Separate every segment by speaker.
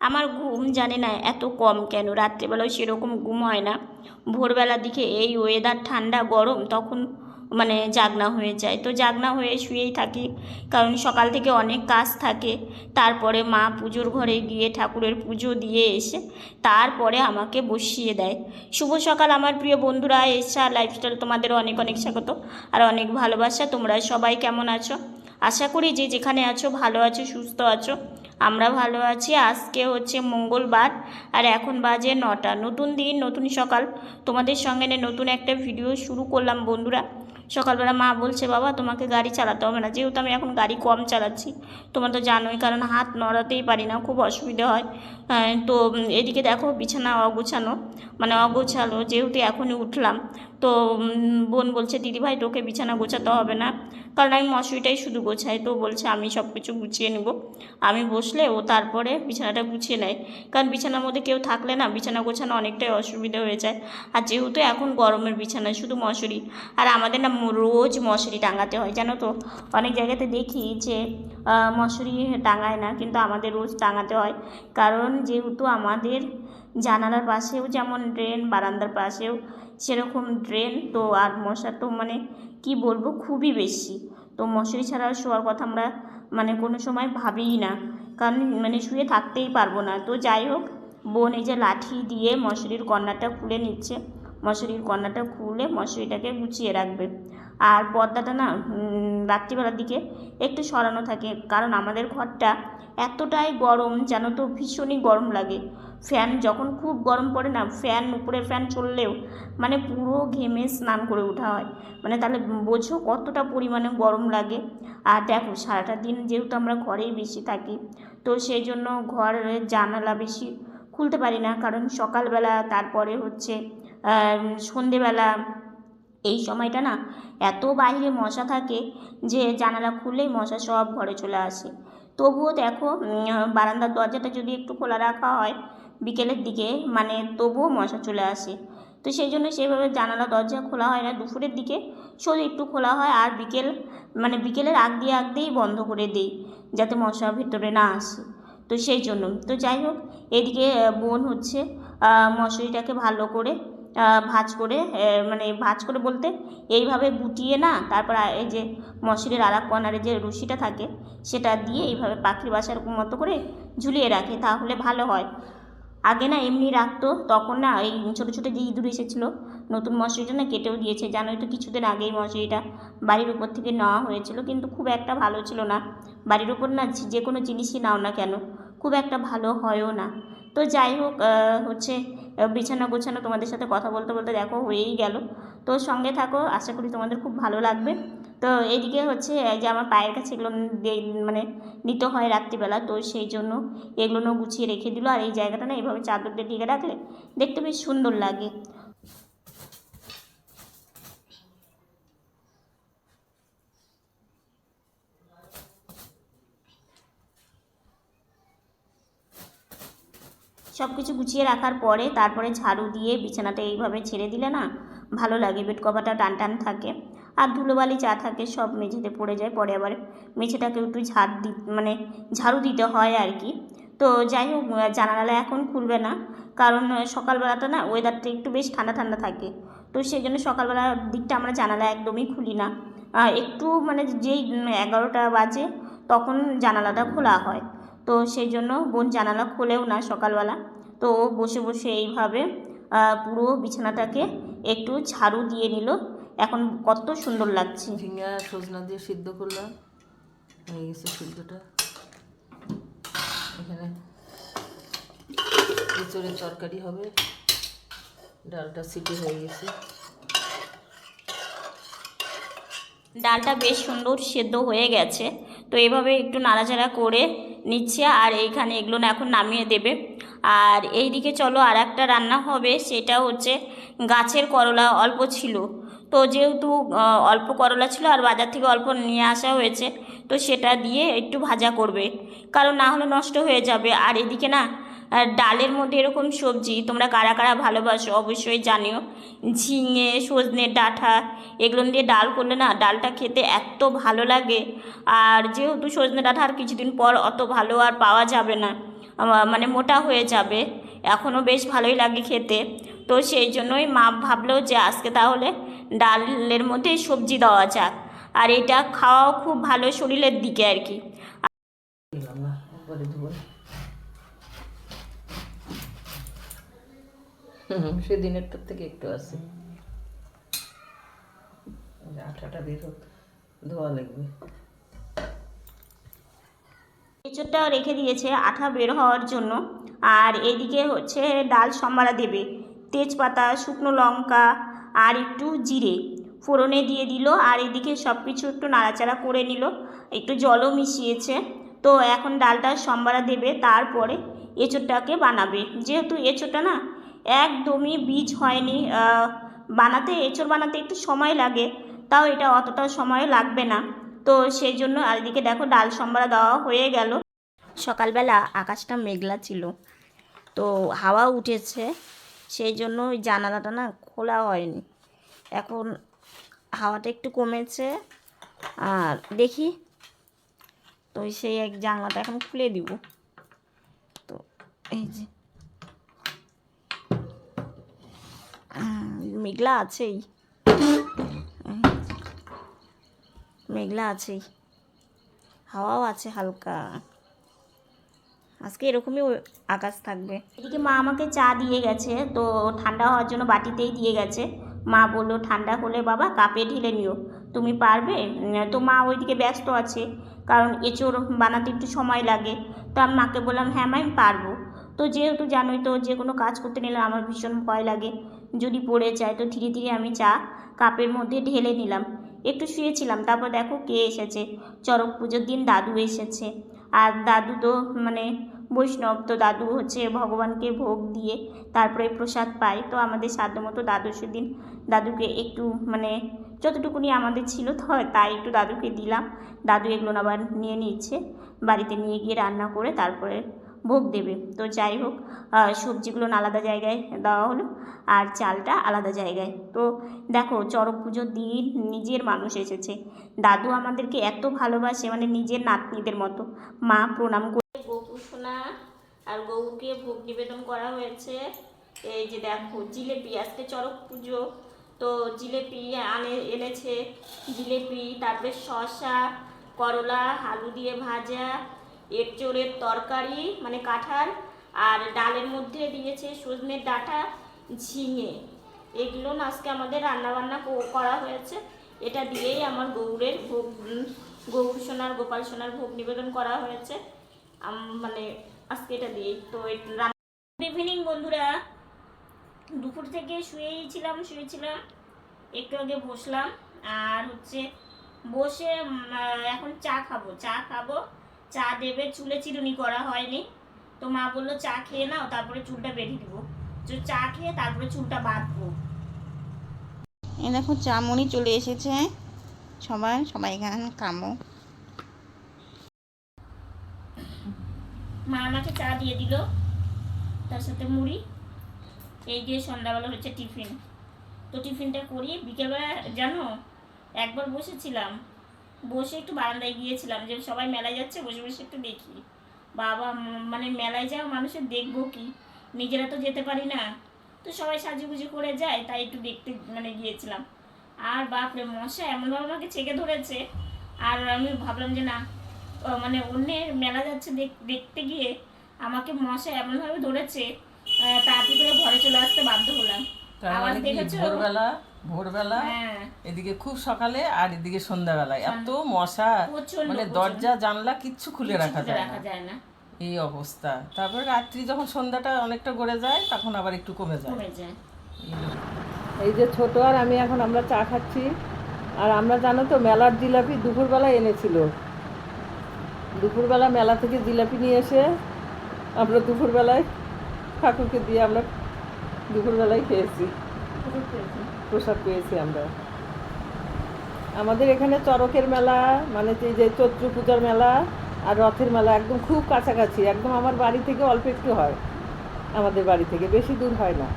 Speaker 1: আমার ঘুম জানি না এত কম কেন, রাত্রেবেলাও সেরকম ঘুম হয় না। ভোরবেলার দিকে এই ওয়েদার ঠান্ডা গরম তখন মানে জাগনা হয়ে যায়, তো জাগনা হয়ে শুয়েই থাকি, কারণ সকাল থেকে অনেক কাজ থাকে। তারপরে মা পুজোর ঘরে গিয়ে ঠাকুরের পুজো দিয়ে এসে তারপরে আমাকে বসিয়ে দেয়। শুভ সকাল আমার প্রিয় বন্ধুরা, এসা লাইফস্টাইল তোমাদের অনেক অনেক স্বাগত আর অনেক ভালোবাসা। তোমরা সবাই কেমন আছো? আশা করি যে যেখানে আছো ভালো আছো, সুস্থ আছো। আমরা ভালো আছি। আজকে হচ্ছে মঙ্গলবার আর এখন বাজে 9টা। নতুন দিন, নতুন সকাল, তোমাদের সঙ্গে নতুন একটা ভিডিও শুরু করলাম বন্ধুরা। সকালবেলা মা বলছে বাবা তোমাকে গাড়ি চালাতে হবে না, যেহেতু আমি এখন গাড়ি কম চালাচ্ছি, তোমরা তো জানোই, কারণ হাত নড়াতেই পারি না, খুব অসুবিধা হয়। তো এদিকে দেখো বিছানা অগোছানো, মানে অগোছালো, যেহেতু এখনই উঠলাম। তো বোন বলছে দিদিভাই তোকে বিছানা গোছাতে হবে না, কারণ আমি মশুরিটাই শুধু গোছাই। তো বলছে আমি সব কিছু গুছিয়ে নেব। আমি বসলে ও তারপরে বিছানাটা গুছিয়ে নেয়, কারণ বিছানার মধ্যে কেউ থাকলে না বিছানা গোছানো অনেকটাই অসুবিধা হয়ে যায়। আর যেহেতু এখন গরমের বিছানা শুধু মশুরি, আর আমাদের না রোজ মশুরি টাঙাতে হয় জানো তো। অনেক জায়গাতে দেখি যে মশুরি টাঙায় না, কিন্তু আমাদের রোজ টাঙাতে হয়, কারণ যেহেতু আমাদের জানালার পাশেও যেমন ড্রেন, বারান্দার পাশেও সেরকম ড্রেন, তো আর মশা তো মানে কি বলবো খুবই বেশি। তো মশারি ছাড়া শোয়ার কথা আমরা মানে কোনো সময় ভাবিই না, কারণ মানে শুয়ে থাকতেই পারবো না। তো যাই হোক, বোন এই যে লাঠি দিয়ে মশারির কর্নারটা খুলে নিচ্ছে, মশারির কর্নারটা খুলে মশারিটাকে গুছিয়ে রাখবে। আর পর্দাটা না রাত্রিবেলার দিকে একটু সরানো থাকে, কারণ আমাদের ঘরটা এতটাই গরম জানো তো, ভীষণই গরম লাগে। ফ্যান যখন খুব গরম পড়ে না, ফ্যান উপরের ফ্যান চললেও মানে পুরো ঘেমে স্নান করে ওঠা হয়, মানে তাহলে বোঝো কতটা পরিমাণে গরম লাগে। আর দেখো সারাটা দিন যেহেতু আমরা ঘরেই বেশি থাকি, তো সেই জন্য ঘরের জানালা বেশি খুলতে পারি না, কারণ সকালবেলা তারপরে হচ্ছে সন্ধেবেলা এই সময়টা না এত বাইরে মশা থাকে যে জানালা খুললেই মশা সব ঘরে চলে আসে। তবুও দেখো বারান্দার দরজাটা যদি একটু খোলা রাখা হয় বিকেলের দিকে, মানে তবুও মশা চলে আসে। তো সেই জন্য সেভাবে জানালা দরজা খোলা হয় না, দুপুরের দিকে শুধু একটু খোলা হয়, আর মানে বিকেলের আগ দিয়েই বন্ধ করে দিই, যাতে মশা ভিতরে না আসে। তো সেই জন্য তো যাই হোক, এদিকে বোন হচ্ছে মশারিটাকে ভালো করে ভাঁজ করে, মানে ভাঁজ করে বলতে এইভাবে গুটিয়ে না, তারপর এই যে মশারির আরেক কর্নারে যে রশিটা থাকে সেটা দিয়ে এইভাবে পাখির বাসার মতো করে ঝুলিয়ে রাখে, তাহলে ভালো হয়। আগে না এমনি রাখতো, তখন না এই ছোটো ছোটো যে ইঁদুর এসেছিলো, নতুন মশারিটা না কেটেও দিয়েছে জানোই তো। কিছুদিন আগেই মশারিটা বাড়ির উপর থেকে নেওয়া হয়েছিল, কিন্তু খুব একটা ভালো ছিল না। বাড়ির উপর না যে কোনো জিনিসই নাও না কেন খুব একটা ভালো হয়ও না। তো যাই হোক, হচ্ছে বিছানা গোছানো তোমাদের সাথে কথা বলতে বলতে দেখো হয়েই গেল। তো সঙ্গে থাকো, আশা করি তোমাদের খুব ভালো লাগবে। তো এইদিকে হচ্ছে এই যে আমার পায়ের কাছে এগুলো মানে নিতে হয় রাত্রিবেলা, তো সেই জন্য এগুলো গুছিয়ে রেখে দিল। আর এই জায়গাটা না এইভাবে চাদর দিয়ে ঢেকে রাখলে দেখতে বেশ সুন্দর লাগে। সব কিছু গুছিয়ে রাখার পরে তারপরে ঝাড়ু দিয়ে বিছানাটা এইভাবে ছেড়ে দিলে না ভালো লাগে, বেড কভারটা টান টান থাকে, আর ধুলোবালি যা থাকে সব মেঝেতে পড়ে যায়, পরে আবার মেঝেটাকে একটু মানে ঝাড়ু দিতে হয় আর কি। তো যাই হোক, জানালা এখন খুলবে না, কারণ সকালবেলাটা না ওয়েদারটা একটু বেশ ঠান্ডা ঠান্ডা থাকে, তো সেই জন্য সকালবেলার দিকটা আমরা জানালা একদমই খুলি না। একটু মানে যেই 11টা বাজে তখন জানালাটা খোলা হয়। তো সেই জন্য বোন জানালা খোলেও না সকালবেলা। তো ও বসে বসে এইভাবে পুরো বিছানাটাকে একটু ঝাড়ু দিয়ে নিল, এখন কত সুন্দর লাগছে।
Speaker 2: ঝিঙ্গা সজনা দিয়ে সিদ্ধ করলাম, হয়ে গেছে সিদ্ধটা। এখানে এঁচড়ের তরকারি হবে, ডালটা সিদ্ধ হয়ে গেছে।
Speaker 1: ডালটা বেশ সুন্দর সেদ্ধ হয়ে গেছে, তো এভাবে একটু নাড়াচাড়া করে নিচ্ছে, আর এইখানে এগুলো না এখন নামিয়ে দেবে। আর এইদিকে চলো আর একটা রান্না হবে, সেটা হচ্ছে গাছের করলা অল্প ছিল, তো যেহেতু অল্প করলা ছিল আর বাজার থেকে অল্প নিয়ে আসা হয়েছে, তো সেটা দিয়ে একটু ভাজা করবে, কারণ না হলে নষ্ট হয়ে যাবে। আর এদিকে না ডালের মধ্যে এরকম সবজি তোমরা কারা কারা ভালোবাসো অবশ্যই জানিও। ঝিঙে, সজনে ডাঁটা এগুলো দিয়ে ডাল করলে না ডালটা খেতে এত ভালো লাগে। আর যেহেতু সজনে ডাঁটা আর কিছুদিন পর অত ভালো আর পাওয়া যাবে না, মানে মোটা হয়ে যাবে, এখনও বেশ ভালোই লাগে খেতে। তো সেই জন্যই মা ভাবলো যে আজকে তাহলে ডালের মধ্যে সবজি দেওয়া যাক, আর এটা খাওয়াও খুব ভালো শরীরের দিকে আর কি।
Speaker 2: দিলাম না, একবারে ধুবো। সেদিনেরটার থেকে একটু আছে, আঠাটা বের হোক, ধোয়া লাগবে।
Speaker 1: এঁচোড়টাও রেখে দিয়েছে আঠা বের হওয়ার জন্য। আর এদিকে হচ্ছে ডাল সম্বারা দেবে, তেজপাতা, শুকনো লঙ্কা আর একটু জিরে ফোড়নে দিয়ে দিল, আর এদিকে সব কিছু একটু নাড়াচাড়া করে নিল, একটু জলও মিশিয়েছে। তো এখন ডালটা সম্বারা দেবে, তারপরে এঁচোড়টাকে বানাবে। যেহেতু এঁচোড়টা না একদমই বীজ হয়নি, বানাতে এঁচোড় বানাতে একটু সময় লাগে, তাও এটা অতটা সময় লাগবে না। তো সেই জন্য আর এদিকে দেখো ডাল সম্বারা দেওয়া হয়ে গেল। সকালবেলা আকাশটা মেঘলা ছিল, তো হাওয়া উঠেছে, সেই জন্য ওই জানালাটা না খোলা হয়নি। এখন হাওয়াটা একটু কমেছে, আর দেখি তো সেই এক জানলাটা এখন খুলে দিব। তো এই যে মেঘলা আছেই, মেঘলা আছেই, হাওয়াও আছে হালকা, আজকে এরকমই আকাশ থাকবে। এদিকে মা আমাকে চা দিয়ে গেছে, তো ঠান্ডা হওয়ার জন্য বাটিতেই দিয়ে গেছে। মা বললো ঠান্ডা হলে বাবা কাপে ঢেলে নিও, তুমি পারবে? তো মা ওইদিকে ব্যস্ত আছে, কারণ এঁচোড় বানাতে একটু সময় লাগে। তো আমি মাকে বললাম হ্যাঁ মা আমি পারবো। তো যেহেতু জানোই তো, যে কোনো কাজ করতে নিলে আমার ভীষণ ভয় লাগে যদি পড়ে যায়, তো ধীরে ধীরে আমি চা কাপের মধ্যে ঢেলে নিলাম। একটু শুয়েছিলাম, তারপর দেখো কে এসেছে, চড়ক পুজোর দিন দাদু এসেছে। আর দাদু তো মানে বৈষ্ণব, তো দাদু হচ্ছে ভগবানকে ভোগ দিয়ে তারপরে প্রসাদ পায়। তো আমাদের সাধ্যমতো দাদু সেদিন দাদুকে একটু মানে যতটুকুনি আমাদের ছিল তো তাই একটু দাদুকে দিলাম। দাদু এগুলো আবার নিয়ে নিচ্ছে, বাড়িতে নিয়ে গিয়ে রান্না করে তারপরে ভোগ দেবে। তো যাই হোক, সবজিগুলো আলাদা জায়গায় দেওয়া হলো, আর চালটা আলাদা জায়গায়। তো দেখো চড়ক পুজোর দিন নিজের মানুষ এসেছে, দাদু আমাদেরকে এত ভালোবাসে, মানে নিজের নাতনিদের মতো। মা প্রণাম করে গৌর সোনা আর গৌরকে ভোগ নিবেদন করা হয়েছে। এই যে দেখো জিলেপি, আজকে চড়ক পুজো, তো জিলেপি এনেছে, জিলেপি, তারপরে শসা, করলা, আলু দিয়ে ভাজা, এঁচোড়ের তরকারি মানে কাঁঠাল, আর ডালের মধ্যে দিয়েছে সজনের ডাঁটা, ঝিঙে। এগুলো না আজকে আমাদের রান্নাবান্না করা হয়েছে। এটা দিয়েই আমার গৌরের ভোগ, গৌর সোনার গোপাল সোনার ভোগ নিবেদন করা হয়েছে, মানে আজকে এটা দিয়েই। তো গুড ইভিনিং বন্ধুরা, দুপুর থেকে শুয়েছিলাম, একটু আগে বসলাম, আর হচ্ছে বসে এখন চা খাবো। চা দেবে, চুলে চিরুনি করা হয়নি, তো মা বললো চা খেয়ে নাও তারপরে চুলটা বেঁধে দিব। তো চা খেয়ে তারপরে চুলটা বাঁধবো।
Speaker 3: এই দেখো চামনি চলে এসেছে, সবাই এখানে কামো।
Speaker 1: মা আমাকে চা দিয়ে দিল, তার সাথে মুড়ি, এই দিয়ে সন্ধ্যাবেলা হচ্ছে টিফিন। তো টিফিনটা করি। বিকেলবেলা জানো একবার বসেছিলাম, বসে একটু বারান্দায় গিয়েছিলাম, যে সবাই মেলায় যাচ্ছে, বসে বসে একটু দেখি। বাবা, মানে মেলায় যাও মানুষের দেখবো কি, নিজেরা তো যেতে পারি না, তো সবাই সাজুগুজু করে যায়, তাই একটু দেখতে মানে গিয়েছিলাম। আর বাপরে মশা এমনভাবে আমাকে চেকে ধরেছে, আর আমি ভাবলাম যে না, মানে অন্যের মেলা যাচ্ছে দেখতে গিয়ে আমাকে মশা এমনভাবে ধরেছে, তাড়াতাড়ি করে ঘরে চলে আসতে বাধ্য হলাম। আওয়াজ দেখেছো?
Speaker 2: ভোরবেলা এদিকে খুব সকালে, আর এদিকে সন্ধ্যাবেলায় এত মশা, মানে দরজা জানলা কিচ্ছু খুলে রাখা যায় না, এই অবস্থা। তারপরে রাত্রি যখন সন্ধ্যাটা অনেকটা গড়ে যায়, তখন আবার একটু কমে যায়। এই যে ছোট আর আমি এখন আমরা চা খাচ্ছি, আর আমরা জানো তো মেলার জিলাপি দুপুরবেলা এনেছিল। দুপুরবেলা মেলা থেকে জিলাপি নিয়ে এসে আমরা দুপুরবেলায় ঠাকুরকে দিয়ে আমরা দুপুরবেলায় খেয়েছি, প্রসাদ পেয়েছি আমরা। আমাদের এখানে চড়কের মেলা মানে যে চৈত্র পূজার মেলা আর রথের মেলা একদম খুব কাছাকাছি, একদম আমার বাড়ি থেকে অল্প একটু হয়, আমাদের বাড়ি থেকে বেশি দূর হয় না।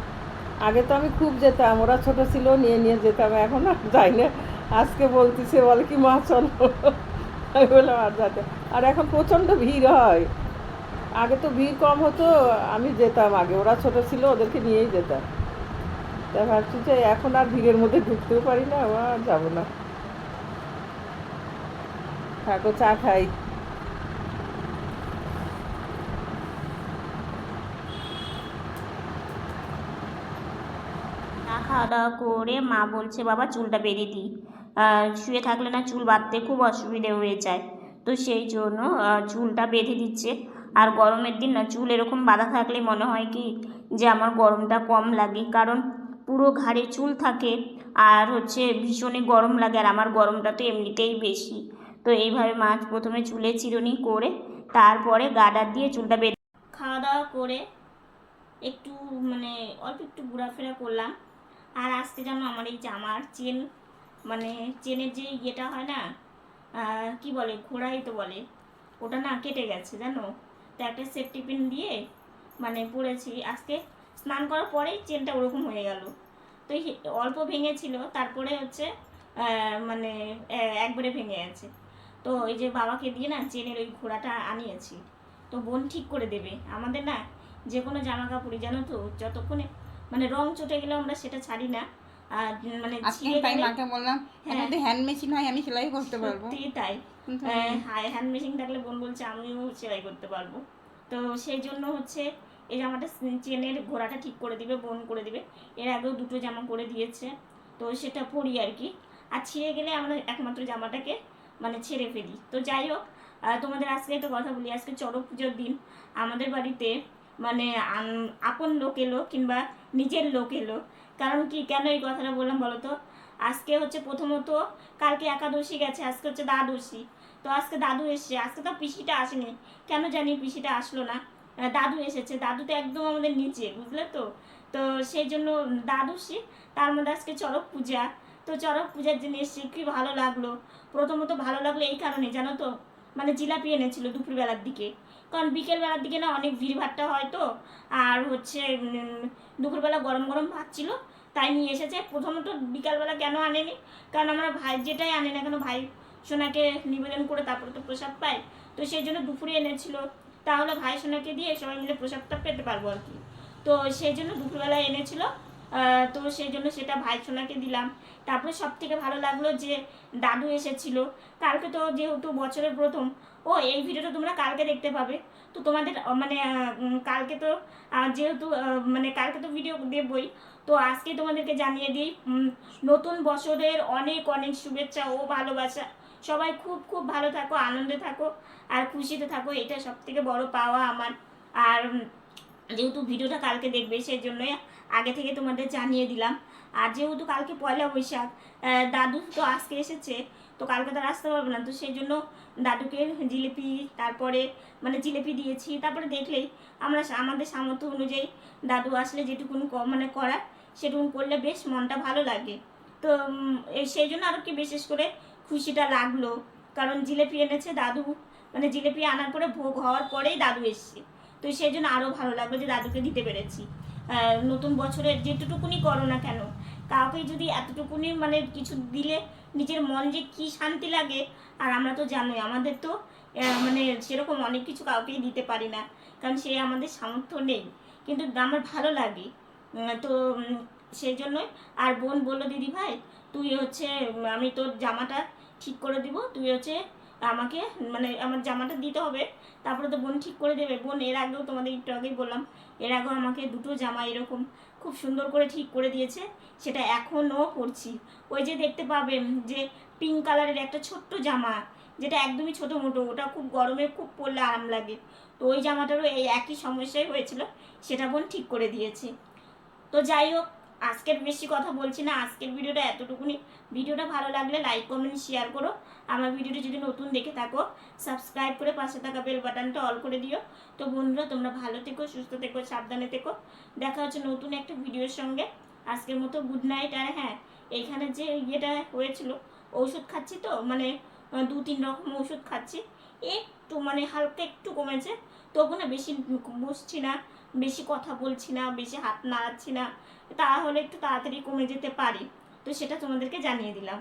Speaker 2: আগে তো আমি খুব যেতাম, ওরা ছোট ছিল নিয়ে যেতাম, এখন আর যাই না। আজকে বলতেছে, বলে কি মা চলো, আমি বললাম আর যাতে। আর এখন প্রচণ্ড ভিড় হয়, আগে তো ভিড় কম হতো, আমি যেতাম আগে, ওরা ছোট ছিল ওদেরকে নিয়েই যেতাম। তা ভাবছি যে এখন আর ভিড়ের মধ্যে ঢুকতেও পারি না, আর যাবো না। থাকো, চা খাই।
Speaker 1: খাওয়া দাওয়া করে মা বলছে বাবা চুলটা বেঁধে দিই, শুয়ে থাকলে না চুল বাঁধতে খুব অসুবিধে হয়ে যায়, তো সেই জন্য চুলটা বেঁধে দিচ্ছে। আর গরমের দিন না চুল এরকম বাঁধা থাকলে মনে হয় কি যে আমার গরমটা কম লাগে, কারণ পুরো ঘাড়ে চুল থাকে আর হচ্ছে ভীষণই গরম লাগে, আর আমার গরমটা তো এমনিতেই বেশি। তো এইভাবে মা প্রথমে চুলে চিরুনি করে তারপরে গার্ডার দিয়ে চুলটা বেঁধে খাওয়া দাওয়া করে একটু মানে অল্প একটু ঘোরাফেরা করলাম। আর আজকে যেন আমার এই জামার চেন, মানে চেনের যে ইয়েটা হয় না, কি বলে ঘোড়াই তো বলে, ওটা না কেটে গেছে জানো। তো একটা সেফটি পিন দিয়ে মানে পরেছি, আজকে স্নান করার পরেই চেনটা ওরকম হয়ে গেল। তো অল্প ভেঙেছিল, তারপরে হচ্ছে মানে একবারে ভেঙে গেছে। তো ওই যে বাবাকে দিয়ে না চেনের ওই ঘোড়াটা আনিয়েছি, তো বোন ঠিক করে দেবে। আমাদের না যে কোনো জামা কাপড়ই জানো তো যতক্ষণে মানে রং চটে গেলেও আমরা সেটা ছাড়ি না। আর মানে
Speaker 3: আজকে তাই মাকে বললাম যদি হ্যান্ড মেশিন হয় আমি সেলাই করতে পারবো।
Speaker 1: সত্যি তাই, হ্যান্ড মেশিন থাকলে বোন বলছে আমিও সেলাই করতে পারবো। তো সেই জন্য হচ্ছে এই জামাটা চেনের ঘোড়াটা ঠিক করে দিবে, বোন করে দিবে। এর আগেও দুটো জামা করে দিয়েছে, তো সেটা পরি আর কি। আর ছিঁড়ে গেলে আমরা একমাত্র জামাটাকে মানে ছেড়ে ফেলি। তো যাই হোক, তোমাদের আজকে একটা কথা বলি, আজকে চড়ক পুজোর দিন আমাদের বাড়িতে মানে আপন লোক এলো কিংবা নিজের লোক এলো। কারণ কি, কেন এই কথাটা বললাম বলো তো? আজকে হচ্ছে প্রথমত কালকে একাদশী গেছে, আজকে হচ্ছে দ্বাদশী। তো আজকে দাদু এসছে, আজকে তো পিসিটা আসেনি, কেন জানি পিসিটা আসলো না, দাদু এসেছে। দাদু তো একদম আমাদের নিচে, বুঝলে তো। তো সেই জন্য দ্বাদশী, তার মধ্যে আজকে চড়ক পূজা। তো চড়ক পূজার জন্য এসছি, কি ভালো লাগলো। প্রথমত ভালো লাগলো এই কারণে জানো তো, মানে জিলাপি এনেছিল দুপুরবেলার দিকে, কারণ বিকেলবেলার দিকে না অনেক ভিড়ভাট্টা হয় তো, আর হচ্ছে দুপুরবেলা গরম গরম ভাত ছিল তাই নিয়ে এসেছে। প্রথমত বিকালবেলা কেন আনেনি, কারণ আমরা ভাই যেটাই আনে না কেন ভাই সোনাকে নিবেদন করে তারপরে তো প্রসাদ পাই, তো সেই জন্য দুপুরে এনেছিল, তাহলে ভাই সোনাকে দিয়ে সবাই মিলে প্রসাদটা পেতে পারবো আর কি। তো সেই জন্য দুপুরবেলা এনেছিল, তো সেই জন্য সেটা ভাই সোনাকে দিলাম। তারপরে সব থেকে ভালো লাগলো যে দাদু এসেছিল। কালকে তো যেহেতু বছরের প্রথম, এই ভিডিওটা তোমরা কালকে দেখতে পাবে। তো তোমাদের মানে কালকে তো যেহেতু মানে কালকে তো ভিডিও দেবই, তো আজকে তোমাদেরকে জানিয়ে দিই নতুন বছরের অনেক অনেক শুভেচ্ছা ও ভালোবাসা। সবাই খুব খুব ভালো থাকো, আনন্দে থাকো আর খুশিতে থাকো, এটা সব থেকে বড় পাওয়া আমার। আর যেহেতু ভিডিওটা কালকে দেখবে সেই জন্যই আগে থেকে তোমাদের জানিয়ে দিলাম। আর যেহেতু কালকে পয়লা বৈশাখ, দাদু তো আজকে এসেছে, তো কালকে তো আসতে পারবে না, তো সেই জন্য দাদুকে জিলিপি, তারপরে মানে জিলিপি দিয়েছি। তারপরে দেখলেই আমরা আমাদের সামর্থ্য অনুযায়ী দাদু আসলে যেটুকুন মানে করা সেটুকুন করলে বেশ মনটা ভালো লাগে। তো সেই জন্য আরও কি বিশেষ করে খুশিটা লাগলো, কারণ জিলিপি এনেছে দাদু, মানে জিলিপি আনার পরে ভোগ হওয়ার পরেই দাদু এসছে। তো সেই জন্য আরও ভালো লাগলো যে দাদুকে দিতে পেরেছি। নতুন বছরের যেটুকুনি করো না কেন, কাউকে যদি এতটুকুনি মানে কিছু দিলে নিজের মন যে কি শান্তি লাগে। আর আমরা তো জানোই আমাদের তো মানে সেরকম অনেক কিছু কাউকেই দিতে পারি না, কারণ সে আমাদের সামর্থ্য নেই, কিন্তু আমার ভালো লাগে। তো সেই জন্যই। আর বোন বললো দিদি ভাই তুই হচ্ছে আমি তোর জামাটা ঠিক করে দিব, তুই হচ্ছে আমাকে মানে আমার জামাটা দিতে হবে, তারপরে তো বোন ঠিক করে দেবে। বোন এর আগেও তোমাদের একটু আগেই বললাম, এর আগেও আমাকে দুটো জামা এরকম খুব সুন্দর করে ঠিক করে দিয়েছে, সেটা এখনও পরছি। ওই যে দেখতে পাবেন যে পিঙ্ক কালারের একটা ছোট্ট জামা, যেটা একদমই ছোটো মোটো, ওটা খুব গরমে খুব পরলে আরাম লাগে। তো ওই জামাটারও এই একই সমস্যাই হয়েছিল, সেটা বোন ঠিক করে দিয়েছে। তো যাই হোক, আজকের বেশি কথা বলছি না, আজকের ভিডিওটা এতটুকুনি। ভিডিওটা ভালো লাগলে লাইক কমেন্ট শেয়ার করো। আমার ভিডিওটা যদি নতুন দেখে থাকো সাবস্ক্রাইব করে পাশে থাকা বেল বাটনটা অল করে দিও। তো বন্ধুরা তোমরা ভালো থেকো, সুস্থ থেকো, সাবধানে থেকো। দেখা হচ্ছে নতুন একটা ভিডিওর সঙ্গে। আজকের মতো গুড নাইট। আর হ্যাঁ, এইখানে যে ইয়েটা হয়েছিল ওষুধ খাচ্ছি তো, মানে 2-3 রকম ওষুধ খাচ্ছি, একটু মানে হালকা একটু কমেছে, তবু না বেশি বসছি না, বেশি কথা বলছি না, বেশি হাত নাড়াচ্ছি না, তাহলে একটু তাড়াতাড়ি কমে যেতে পারি। তো সেটা তোমাদেরকে জানিয়ে দিলাম।